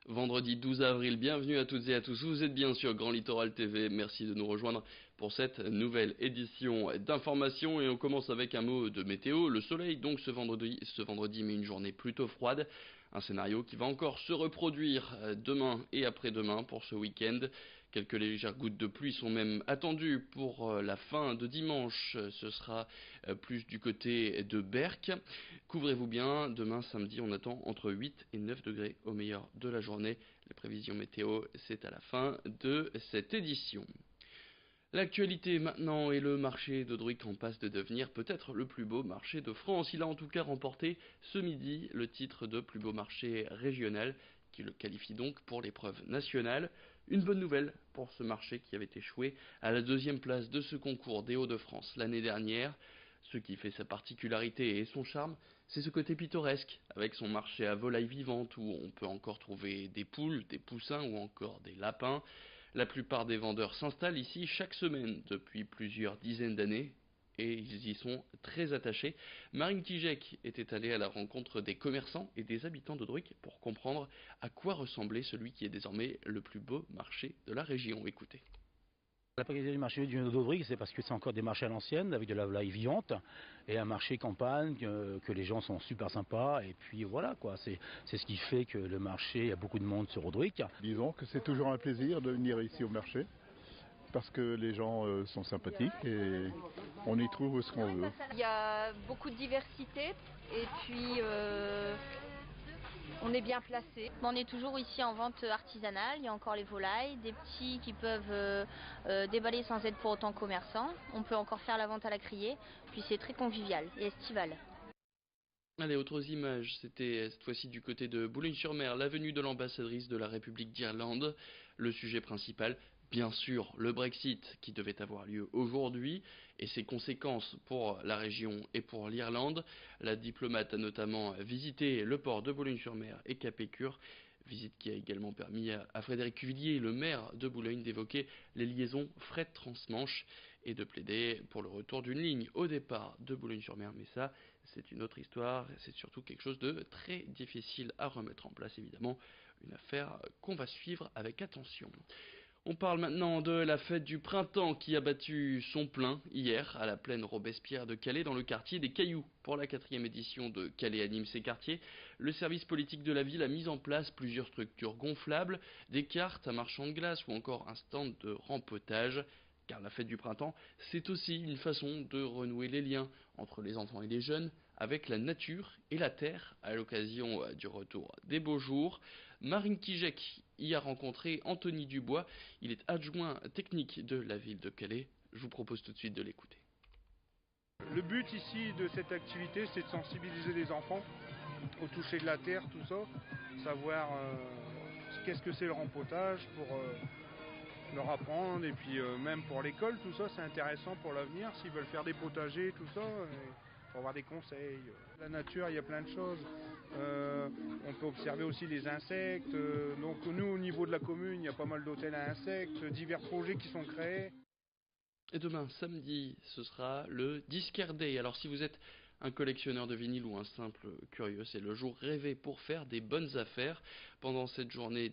Vendredi 12 avril, bienvenue à toutes et à tous, vous êtes bien sûr Grand Littoral TV, merci de nous rejoindre pour cette nouvelle édition d'information et on commence avec un mot de météo, le soleil donc ce vendredi mais une journée plutôt froide, un scénario qui va encore se reproduire demain et après-demain pour ce week-end. Quelques légères gouttes de pluie sont même attendues pour la fin de dimanche, ce sera plus du côté de Berck. Couvrez-vous bien, demain samedi on attend entre 8 et 9 degrés au meilleur de la journée. Les prévisions météo, c'est à la fin de cette édition. L'actualité maintenant est le marché de Druic en passe de devenir peut-être le plus beau marché de France. Il a en tout cas remporté ce midi le titre de plus beau marché régional qui le qualifie donc pour l'épreuve nationale. Une bonne nouvelle pour ce marché qui avait échoué à la deuxième place de ce concours des Hauts-de-France l'année dernière. Ce qui fait sa particularité et son charme, c'est ce côté pittoresque, avec son marché à volailles vivantes où on peut encore trouver des poules, des poussins ou encore des lapins. La plupart des vendeurs s'installent ici chaque semaine depuis plusieurs dizaines d'années et ils y sont très attachés. Marine Kijek était allée à la rencontre des commerçants et des habitants de Druic pour comprendre à quoi ressemblait celui qui est désormais le plus beau marché de la région. Écoutez. La particularité du marché du Nord-Aubric, c'est parce que c'est encore des marchés à l'ancienne, avec de la volaille vivante, et un marché campagne, que les gens sont super sympas, et puis voilà quoi, c'est ce qui fait que le marché, il y a beaucoup de monde sur Audric. Disons que c'est toujours un plaisir de venir ici au marché, parce que les gens sont sympathiques et on y trouve ce qu'on veut. Il y a beaucoup de diversité, et puis on est bien placé. On est toujours ici en vente artisanale, il y a encore les volailles, des petits qui peuvent déballer sans être pour autant commerçants. On peut encore faire la vente à la criée, puis c'est très convivial et estival. Allez, autres images, c'était cette fois-ci du côté de Boulogne-sur-Mer, l'avenue de l'ambassadrice de la République d'Irlande. Le sujet principal, bien sûr, le Brexit qui devait avoir lieu aujourd'hui et ses conséquences pour la région et pour l'Irlande. La diplomate a notamment visité le port de Boulogne-sur-Mer et Cap-Écure, visite qui a également permis à Frédéric Cuvillier, le maire de Boulogne, d'évoquer les liaisons fret transmanche et de plaider pour le retour d'une ligne au départ de Boulogne-sur-Mer. Mais ça, c'est une autre histoire, c'est surtout quelque chose de très difficile à remettre en place, évidemment, une affaire qu'on va suivre avec attention. On parle maintenant de la fête du printemps qui a battu son plein hier à la plaine Robespierre de Calais dans le quartier des Cailloux. Pour la 4e édition de Calais anime ses quartiers, le service politique de la ville a mis en place plusieurs structures gonflables, des cartes, un marchand de glace ou encore un stand de rempotage. Car la fête du printemps, c'est aussi une façon de renouer les liens entre les enfants et les jeunes avec la nature et la terre à l'occasion du retour des beaux jours. Marine Kijek y a rencontré Anthony Dubois, il est adjoint technique de la ville de Calais. Je vous propose tout de suite de l'écouter. Le but ici de cette activité, c'est de sensibiliser les enfants au toucher de la terre, tout ça, savoir qu'est-ce que c'est le rempotage pour leur apprendre, et puis même pour l'école, tout ça, c'est intéressant pour l'avenir, s'ils veulent faire des potagers, tout ça, pour avoir des conseils. La nature, il y a plein de choses. On peut observer aussi les insectes. Donc nous, au niveau de la commune, il y a pas mal d'hôtels à insectes, divers projets qui sont créés. Et demain, samedi, ce sera le Discard Day. Alors si vous êtes un collectionneur de vinyle ou un simple curieux, c'est le jour rêvé pour faire des bonnes affaires. Pendant cette journée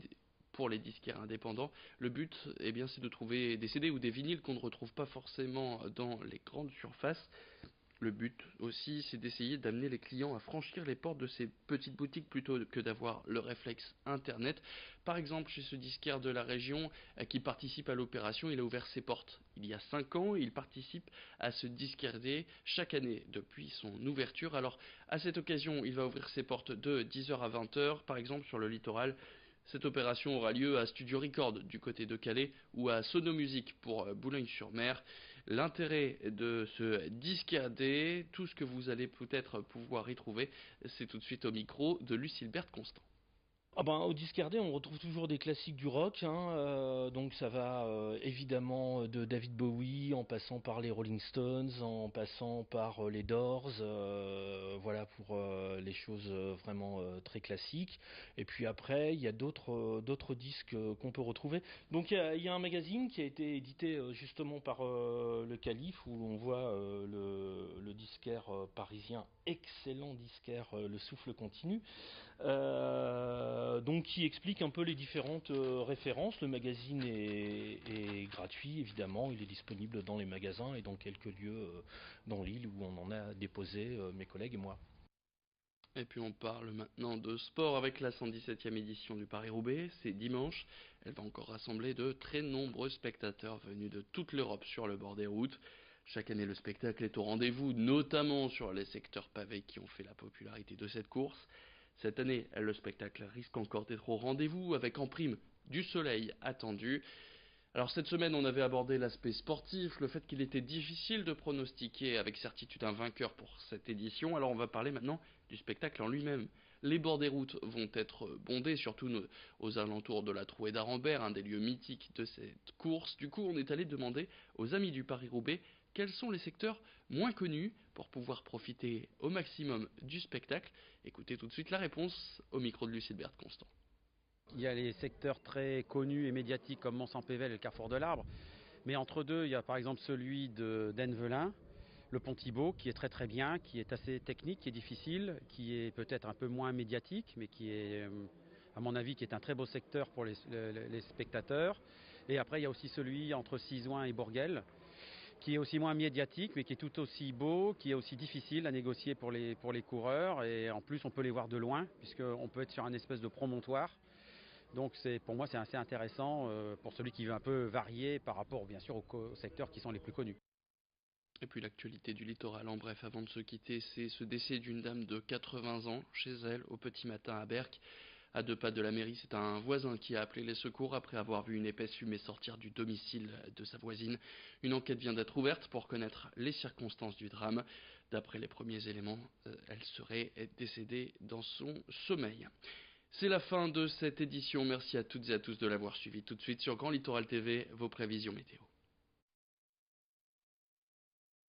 pour les disquaires indépendants, le but, eh bien, c'est de trouver des CD ou des vinyles qu'on ne retrouve pas forcément dans les grandes surfaces. Le but aussi, c'est d'essayer d'amener les clients à franchir les portes de ces petites boutiques plutôt que d'avoir le réflexe Internet. Par exemple, chez ce disquaire de la région qui participe à l'opération, il a ouvert ses portes il y a 5 ans et il participe à ce disquaire day chaque année depuis son ouverture. Alors, à cette occasion, il va ouvrir ses portes de 10 h à 20 h, par exemple sur le littoral. Cette opération aura lieu à Studio Record du côté de Calais ou à Sonomusique pour Boulogne-sur-Mer. L'intérêt de ce disquaire day, tout ce que vous allez peut-être pouvoir y trouver, c'est tout de suite au micro de Lucilbert Constant. Ah ben, au Discardé, on retrouve toujours des classiques du rock, hein, donc ça va évidemment de David Bowie, en passant par les Rolling Stones, en passant par les Doors, voilà pour les choses vraiment très classiques. Et puis après, il y a d'autres disques qu'on peut retrouver. Donc il y a un magazine qui a été édité justement par le Calife, où on voit le disquaire parisien, excellent disquaire, Le Souffle Continu. donc qui explique un peu les différentes références. Le magazine est gratuit, évidemment, il est disponible dans les magasins et dans quelques lieux dans l'île où on en a déposé, mes collègues et moi. Et puis on parle maintenant de sport avec la 117e édition du Paris-Roubaix. C'est dimanche. Elle va encore rassembler de très nombreux spectateurs venus de toute l'Europe sur le bord des routes. Chaque année, le spectacle est au rendez-vous, notamment sur les secteurs pavés qui ont fait la popularité de cette course. Cette année, le spectacle risque encore d'être au rendez-vous avec en prime du soleil attendu. Alors cette semaine, on avait abordé l'aspect sportif, le fait qu'il était difficile de pronostiquer avec certitude un vainqueur pour cette édition. Alors on va parler maintenant du spectacle en lui-même. Les bords des routes vont être bondés, surtout aux alentours de la Trouée d'Arambert, un des lieux mythiques de cette course. Du coup, on est allé demander aux amis du Paris-Roubaix quels sont les secteurs moins connus pour pouvoir profiter au maximum du spectacle. Écoutez tout de suite la réponse au micro de Lucille Berthe-Constant. Il y a les secteurs très connus et médiatiques comme Mont-Saint-Pével et le Carrefour de l'Arbre. Mais entre deux, il y a par exemple celui d'Envelin, le Pont Thibault, qui est très très bien, qui est assez technique, qui est difficile, qui est peut-être un peu moins médiatique, mais qui est, à mon avis, qui est un très beau secteur pour les spectateurs. Et après, il y a aussi celui entre Sizouin et Bourguel, qui est aussi moins médiatique, mais qui est tout aussi beau, qui est aussi difficile à négocier pour les coureurs. Et en plus, on peut les voir de loin, puisqu'on peut être sur un espèce de promontoire. Donc pour moi, c'est assez intéressant pour celui qui veut un peu varier par rapport, bien sûr, aux secteurs qui sont les plus connus. Et puis l'actualité du littoral, en bref, avant de se quitter, c'est ce décès d'une dame de 80 ans chez elle au petit matin à Berck. À 2 pas de la mairie, c'est un voisin qui a appelé les secours après avoir vu une épaisse fumée sortir du domicile de sa voisine. Une enquête vient d'être ouverte pour connaître les circonstances du drame. D'après les premiers éléments, elle serait décédée dans son sommeil. C'est la fin de cette édition. Merci à toutes et à tous de l'avoir suivi. Tout de suite sur Grand Littoral TV, vos prévisions météo.